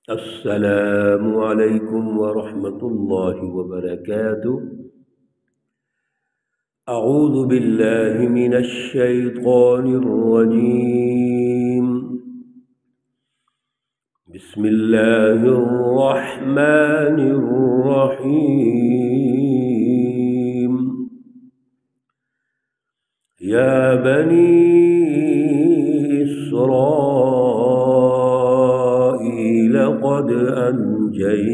السلام عليكم ورحمة الله وبركاته. أعوذ بالله من الشيطان الرجيم. بسم الله الرحمن الرحيم. يا بني إسرائيل قد أنجيناكم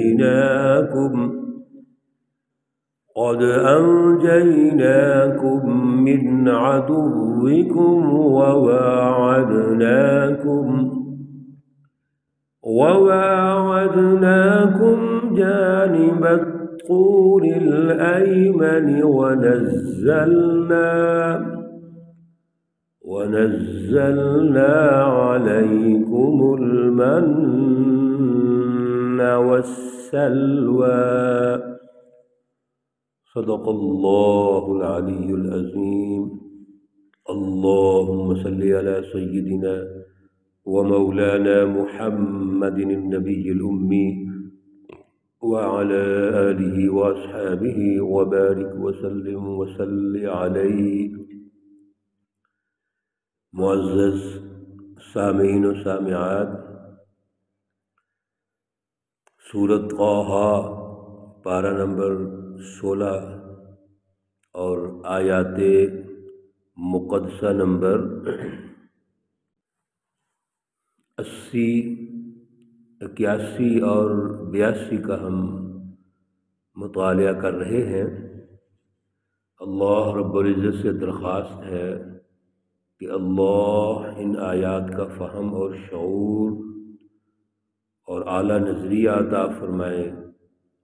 من عدوكم وواعدناكم جانب الطور الأيمن ونزلنا عليكم المن والسلوى. صدق الله العلي العظيم. اللهم صل على سيدنا ومولانا محمد النبي الأمي وعلى آله وأصحابه وبارك وسلم وصل عليه. معزز سامعین و سامعات، سورۃ طٰہٰ پارہ نمبر 16 اور آیات مقدسہ نمبر 80، 81 اور 82 کا ہم مطالعہ کر رہے ہیں۔ اللہ رب العزت سے درخواست ہے کہ اللہ ان آیات کا فہم اور شعور اور اعلیٰ نظریہ عطا فرمائے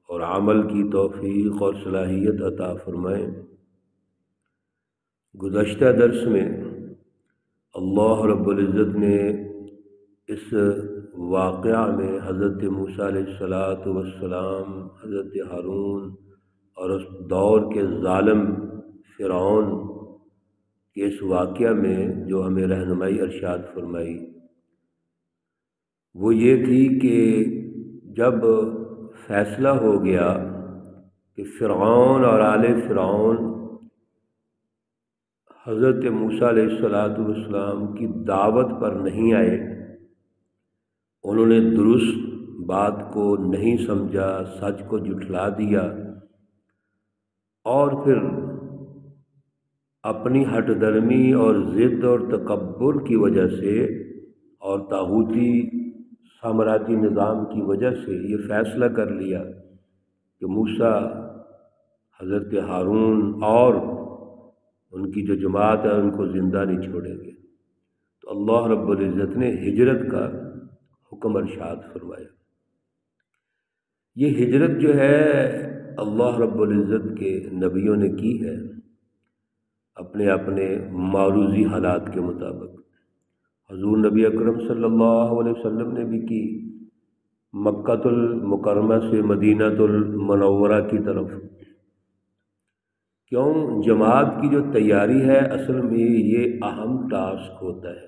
اور عمل کی توفیق اور صلاحیت عطا فرمائے۔ گزشتہ درس میں اللہ رب العزت نے اس واقعہ میں حضرت موسیٰ علیہ السلام، حضرت ہارون اور اس دور کے ظالم فرعون کے اس واقعہ میں جو ہمیں رہنمائی ارشاد فرمائی وہ یہ تھی کہ جب فیصلہ ہو گیا کہ فرعون اور آل فرعون حضرت موسیٰ علیہ السلام کی دعوت پر نہیں آئے، انہوں نے درست بات کو نہیں سمجھا، سچ کو جھٹلا دیا اور پھر اپنی ہٹ درمی اور ضد اور تکبر کی وجہ سے اور طاغوتی سامراجی نظام کی وجہ سے یہ فیصلہ کر لیا کہ موسیٰ، حضرت ہارون اور ان کی جو جماعت ہے ان کو زندہ نہیں چھوڑیں گے۔ تو اللہ رب العزت نے ہجرت کا حکم ارشاد فرمایا۔ یہ ہجرت جو ہے اللہ رب العزت کے نبیوں نے کی ہے اپنے اپنے معروضی حالات کے مطابق۔ حضور نبی اکرم صلی اللہ علیہ وسلم نے بھی کی، مکۃ المکرمہ سے مدینہ المنورہ کی طرف۔ کیوں؟ جماعت کی جو تیاری ہے اصل میں یہ اہم ٹاسک ہوتا ہے۔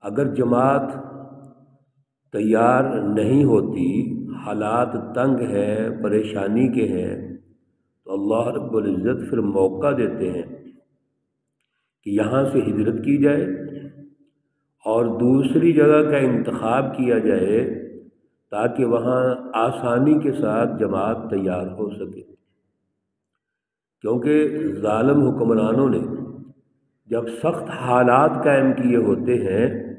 اگر جماعت تیار نہیں ہوتی، حالات تنگ ہیں، پریشانی کے ہیں، تو اللہ رب العزت پھر موقع دیتے ہیں کہ یہاں سے ہجرت کی جائے اور دوسری جگہ کا انتخاب کیا جائے تاکہ وہاں آسانی کے ساتھ جماعت تیار ہو سکے۔ کیونکہ ظالم حکمرانوں نے جب سخت حالات قائم کیے ہوتے ہیں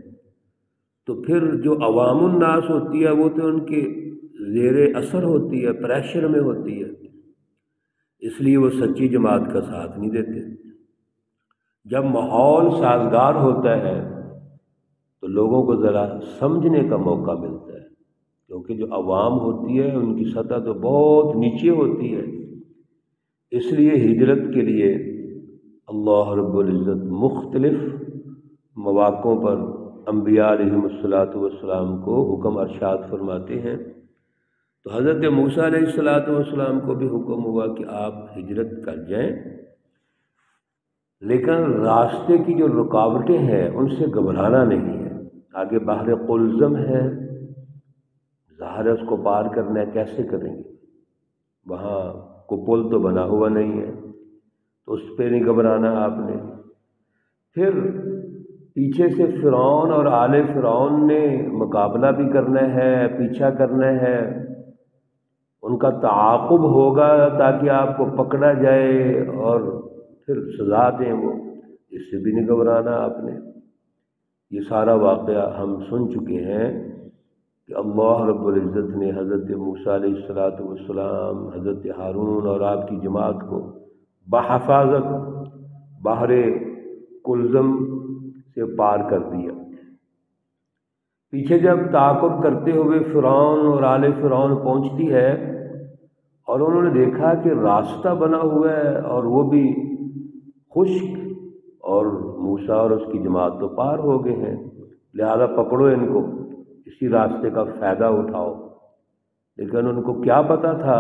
تو پھر جو عوام الناس ہوتی ہے وہ تو ان کے زیر اثر ہوتی ہے، پریشر میں ہوتی ہے، اس لیے وہ سچی جماعت کا ساتھ نہیں دیتے۔ جب ماحول سازگار ہوتا ہے تو لوگوں کو ذرا سمجھنے کا موقع ملتا ہے، کیونکہ جو عوام ہوتی ہے ان کی سطح تو بہت نیچے ہوتی ہے۔ اس لیے ہجرت کے لیے اللہ رب العزت مختلف مواقعوں پر انبیاء علیہم السلام کو حکم ارشاد فرماتے ہیں۔ تو حضرت موسیٰ علیہ السلام کو بھی حکم ہوا کہ آپ ہجرت کر جائیں، لیکن راستے کی جو رکاوٹیں ہیں ان سے گھبرانا نہیں ہے۔ آگے بحر قلزم ہے، باہر ہے، اس کو پار کرنا ہے، کیسے کریں گے؟ وہاں کو پل تو بنا ہوا نہیں ہے، تو اس پہ نہیں گھبرانا آپ نے۔ پھر پیچھے سے فرعون اور آل فرعون نے مقابلہ بھی کرنا ہے، پیچھا کرنا ہے، ان کا تعاقب ہوگا تاکہ آپ کو پکڑا جائے اور پھر سزا دیں وہ، اس سے بھی نہیں گھبرانا آپ نے۔ یہ سارا واقعہ ہم سن چکے ہیں کہ اللہ رب العزت نے حضرت موسیٰ علیہ السلام، حضرت ہارون اور آپ کی جماعت کو بحفاظت بحر کلزم سے پار کر دیا۔ پیچھے جب تعاقب کرتے ہوئے فرعون اور آل فرعون پہنچتی ہے اور انہوں نے دیکھا کہ راستہ بنا ہوا ہے اور وہ بھی خشک، اور موسیٰ اور اس کی جماعت تو پار ہو گئے ہیں، لہذا پکڑو ان کو، اسی راستے کا فائدہ اٹھاؤ۔ لیکن ان کو کیا پتہ تھا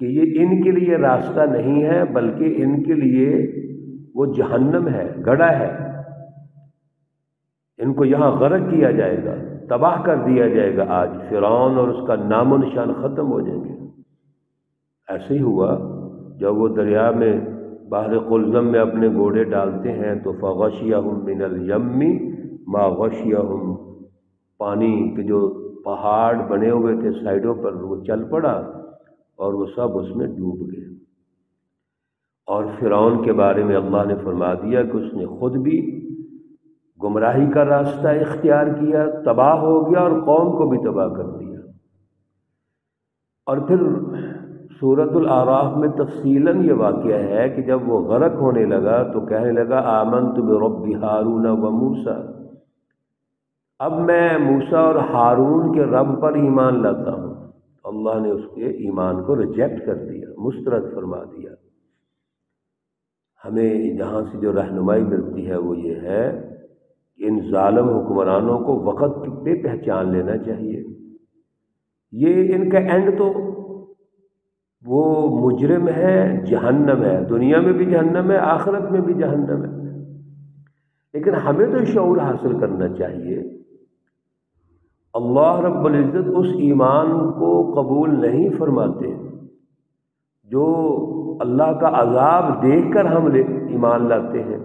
کہ یہ ان کے لیے راستہ نہیں ہے، بلکہ ان کے لیے وہ جہنم ہے، گڑھا ہے، ان کو یہاں غرق کیا جائے گا، تباہ کر دیا جائے گا۔ آج فرعون اور اس کا نام و نشان ختم ہو جائیں گے۔ ایسے ہی ہوا جب وہ دریا میں بحر قلزم میں اپنے گھوڑے ڈالتے ہیں تو فغشیہم من الیم ما غشیہم، پانی کے جو پہاڑ بنے ہوئے تھے سائڈوں پر وہ چل پڑا اور وہ سب اس میں ڈوب گئے۔ اور فرعون کے بارے میں اللہ نے فرما دیا کہ اس نے خود بھی گمراہی کا راستہ اختیار کیا، تباہ ہو گیا اور قوم کو بھی تباہ کر دیا۔ اور پھر سورۃ الاعراف میں تفصیلاً یہ واقعہ ہے کہ جب وہ غرق ہونے لگا تو کہنے لگا آمنت برب ہارون و موسیٰ، اب میں موسیٰ اور ہارون کے رب پر ایمان لاتا ہوں۔ اللہ نے اس کے ایمان کو ریجیکٹ کر دیا، مسترد فرما دیا۔ ہمیں جہاں سے جو رہنمائی ملتی ہے وہ یہ ہے کہ ان ظالم حکمرانوں کو وقت پہ پہچان لینا چاہیے۔ یہ ان کا اینڈ تو وہ مجرم ہے، جہنم ہے، دنیا میں بھی جہنم ہے، آخرت میں بھی جہنم ہے۔ لیکن ہمیں تو شعور حاصل کرنا چاہیے۔ اللہ رب العزت اس ایمان کو قبول نہیں فرماتے جو اللہ کا عذاب دیکھ کر ہم ایمان لاتے ہیں۔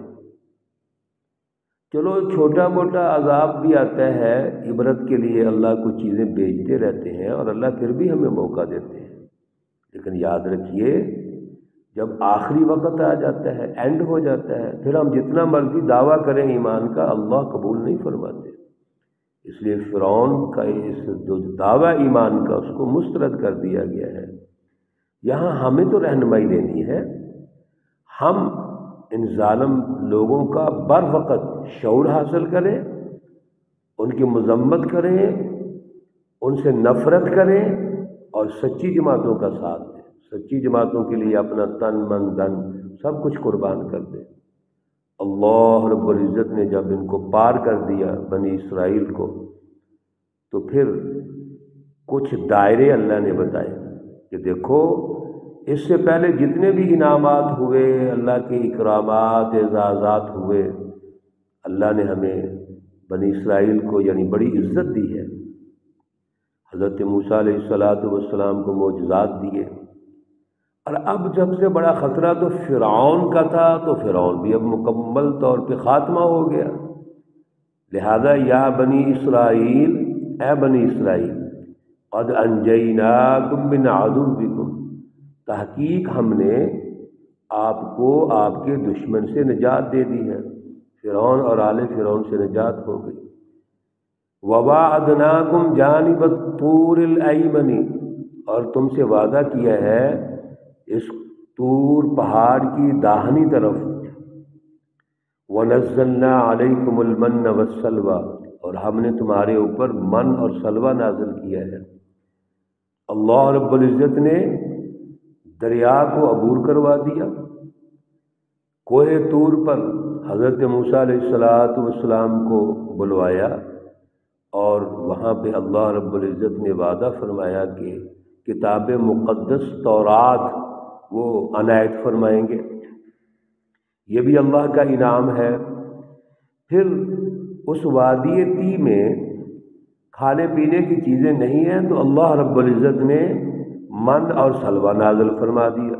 چلو چھوٹا موٹا عذاب بھی آتا ہے، عبرت کے لیے اللہ کچھ چیزیں بھیجتے رہتے ہیں اور اللہ پھر بھی ہمیں موقع دیتے ہیں، لیکن یاد رکھیے جب آخری وقت آ جاتا ہے، اینڈ ہو جاتا ہے، پھر ہم جتنا مرضی دعویٰ کریں ایمان کا، اللہ قبول نہیں فرماتے۔ اس لیے فرعون کا اس جو دعویٰ ایمان کا اس کو مسترد کر دیا گیا ہے۔ یہاں ہمیں تو رہنمائی لینی ہے، ہم ان ظالم لوگوں کا بر وقت شعور حاصل کریں، ان کی مذمت کریں، ان سے نفرت کریں اور سچی جماعتوں کا ساتھ دیں، سچی جماعتوں کے لیے اپنا تن من دھن سب کچھ قربان کر دیں۔ اللہ رب العزت نے جب ان کو پار کر دیا بنی اسرائیل کو، تو پھر کچھ دائرے اللہ نے بتائے کہ دیکھو اس سے پہلے جتنے بھی انعامات ہوئے، اللہ کے اکرامات اعزازات ہوئے، اللہ نے ہمیں بنی اسرائیل کو یعنی بڑی عزت دی ہے۔ حضرت موسیٰ علیہ السلام کو معجزات دیے، اور اب جب سے بڑا خطرہ تو فرعون کا تھا، تو فرعون بھی اب مکمل طور پہ خاتمہ ہو گیا۔ لہذا یا بنی اسرائیل، اے بنی اسرائیل، قد انجیناکم من عدوکم، تحقیق ہم نے آپ کو آپ کے دشمن سے نجات دے دی ہے، فرعون اور آل فرعون سے نجات ہو گئی۔ وواعدناکم جانب الطور الایمن، اور تم سے وعدہ کیا ہے اس طور پہاڑ کی داہنی طرف۔ وَنَزَّلْنَا عَلَيْكُمُ الْمَنَّ وَالسَّلْوَىٰ، اور ہم نے تمہارے اوپر من اور سلوہ نازل کیا ہے۔ اللہ رب العزت نے دریا کو عبور کروا دیا، کوہ طور پر حضرت موسیٰ علیہ السلام کو بلوایا، اور وہاں پہ اللہ رب العزت نے وعدہ فرمایا کہ کتاب مقدس تورات وہ عنایت فرمائیں گے۔ یہ بھی اللہ کا انعام ہے۔ پھر اس وادی طی میں کھانے پینے کی چیزیں نہیں ہیں تو اللہ رب العزت نے من اور سلوہ نازل فرما دیا۔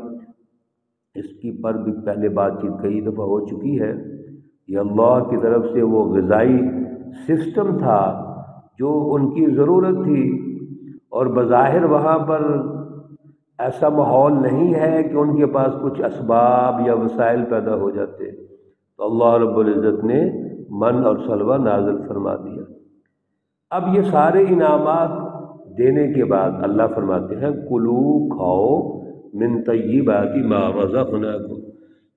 اس کی پر بھی پہلے بات چیت کئی دفعہ ہو چکی ہے۔ یہ اللہ کی طرف سے وہ غذائی سسٹم تھا جو ان کی ضرورت تھی، اور بظاہر وہاں پر ایسا ماحول نہیں ہے کہ ان کے پاس کچھ اسباب یا وسائل پیدا ہو جاتے، تو اللہ رب العزت نے من اور سلوہ نازل فرما دیا۔ اب یہ سارے انعامات دینے کے بعد اللہ فرماتے ہیں کلو کھاؤ من طیبات ما رزقناکم،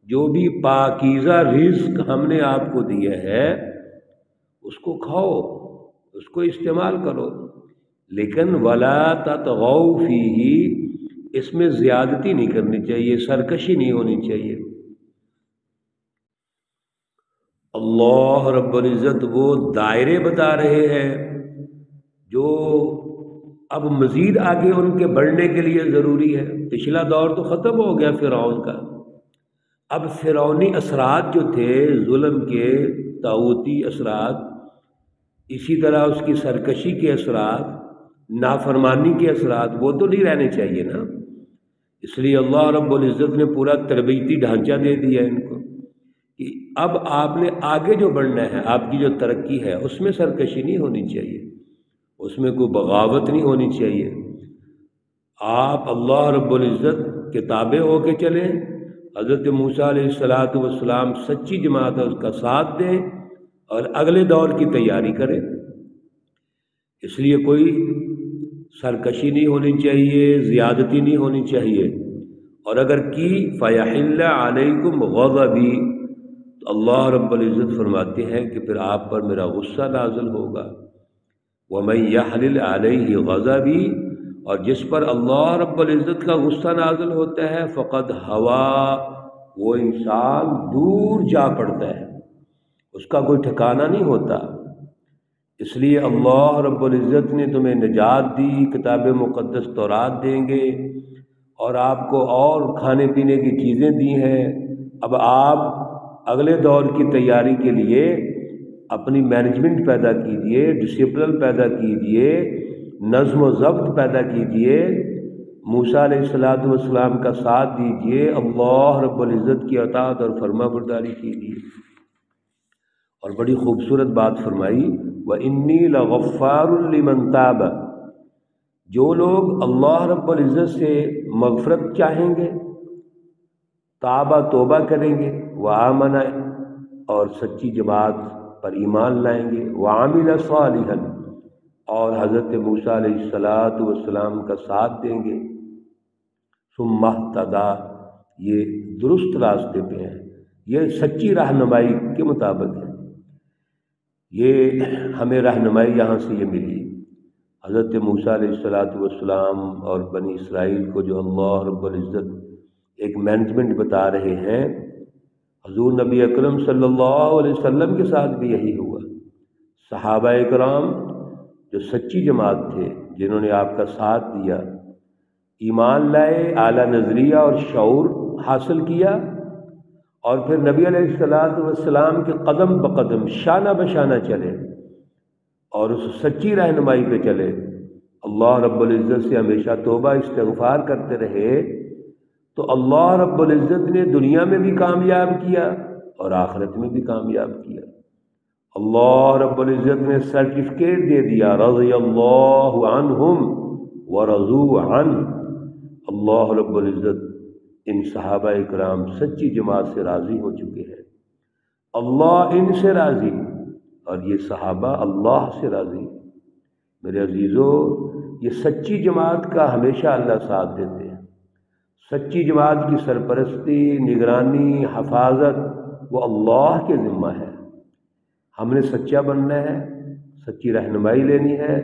جو بھی پاکیزہ رزق ہم نے آپ کو دیا ہے اس کو کھاؤ، اس کو استعمال کرو، لیکن ولا تطغوا فیہ، اس میں زیادتی نہیں کرنی چاہیے، سرکشی نہیں ہونی چاہیے۔ اللہ رب العزت وہ دائرے بتا رہے ہیں جو اب مزید آگے ان کے بڑھنے کے لیے ضروری ہے۔ پچھلا دور تو ختم ہو گیا فرعون کا، اب فرعونی اثرات جو تھے، ظلم کے طاغوتی اثرات، اسی طرح اس کی سرکشی کے اثرات، نافرمانی کے اثرات، وہ تو نہیں رہنے چاہیے نا۔ اس لیے اللہ رب العزت نے پورا تربیتی ڈھانچہ دے دیا ان کو کہ اب آپ نے آگے جو بڑھنا ہے، آپ کی جو ترقی ہے اس میں سرکشی نہیں ہونی چاہیے، اس میں کوئی بغاوت نہیں ہونی چاہیے۔ آپ اللہ رب العزت کے تابع ہو کے چلیں، حضرت موسیٰ علیہ السلام سچی جماعت ہے اس کا ساتھ دیں اور اگلے دور کی تیاری کریں۔ اس لیے کوئی سرکشی نہیں ہونی چاہیے، زیادتی نہیں ہونی چاہیے، اور اگر کی فَيَحِلَّ عَلَيْكُمْ غَضَبِي، تو اللہ رب العزت فرماتے ہیں کہ پھر آپ پر میرا غصہ نازل ہوگا۔ وَمَن يَحْلِلْ عَلَيْهِ غَضَبِي، اور جس پر اللہ رب العزت کا غصہ نازل ہوتا ہے فقد ہوا، وہ انسان دور جا پڑتا ہے، اس کا کوئی ٹھکانہ نہیں ہوتا۔ اس لیے اللہ رب العزت نے تمہیں نجات دی، کتاب مقدس تورات دیں گے، اور آپ کو اور کھانے پینے کی چیزیں دی ہیں۔ اب آپ اگلے دور کی تیاری کے لیے اپنی مینجمنٹ پیدا کیجئے، ڈسپلن پیدا کیجئے، نظم و ضبط پیدا کیجئے، موسیٰ علیہ السلام کا ساتھ دیجئے، اللہ رب العزت کی اطاعت اور فرما برداری کیجئے۔ اور بڑی خوبصورت بات فرمائی وَإِنِّي لَغَفَّارٌ لِمَن تَابَ، جو لوگ اللہ رب العزت سے مغفرت چاہیں گے، تابہ توبہ کریں گے، وآمن اور سچی جماعت پر ایمان لائیں گے، وعمل صالحا اور حضرت موسیٰ علیہ السلام کا ساتھ دیں گے، ثم اہتدی، یہ درست راستے پہ ہیں، یہ سچی رہنمائی کے مطابق ہے۔ یہ ہمیں رہنمائی یہاں سے یہ ملی، حضرت موسیٰ علیہ السلام اور بنی اسرائیل کو جو اللہ رب العزت ایک مینجمنٹ بتا رہے ہیں، حضور نبی اکرم صلی اللہ علیہ وسلم کے ساتھ بھی یہی ہوا۔ صحابہ اکرام جو سچی جماعت تھے، جنہوں نے آپ کا ساتھ دیا، ایمان لائے، اعلیٰ نظریہ اور شعور حاصل کیا، اور پھر نبی علیہ السلام کے قدم بقدم شانہ بشانہ چلے اور اس سچی رہنمائی پہ چلے، اللہ رب العزت سے ہمیشہ توبہ استغفار کرتے رہے، تو اللہ رب العزت نے دنیا میں بھی کامیاب کیا اور آخرت میں بھی کامیاب کیا۔ اللہ رب العزت نے سرٹیفکیٹ دے دیا، رضی اللہ عنہم ورضوا عنہ، اللہ رب العزت ان صحابہ اکرام سچی جماعت سے راضی ہو چکے ہیں، اللہ ان سے راضی اور یہ صحابہ اللہ سے راضی۔ میرے عزیزو، یہ سچی جماعت کا ہمیشہ اللہ ساتھ دیتے ہیں۔ سچی جماعت کی سرپرستی، نگرانی، حفاظت وہ اللہ کے ذمہ ہے۔ ہم نے سچا بننا ہے، سچی رہنمائی لینی ہے،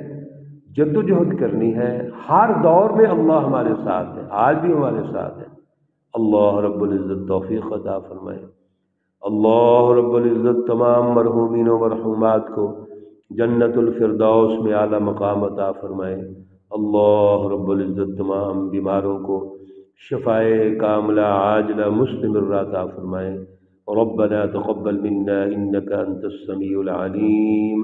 جد و جہد کرنی ہے۔ ہر دور میں اللہ ہمارے ساتھ ہے، آج بھی ہمارے ساتھ ہے۔ اللہ رب العزت توفیق عطا فرمائے۔ اللہ رب العزت تمام مرحومین و مرحومات کو جنت الفردوس میں اعلیٰ مقام عطا فرمائے۔ اللہ رب العزت تمام بیماروں کو شفائے کاملہ عاجلہ مستمرہ عطا فرمائے۔ ربنا تقبل منا انك انت السميع العليم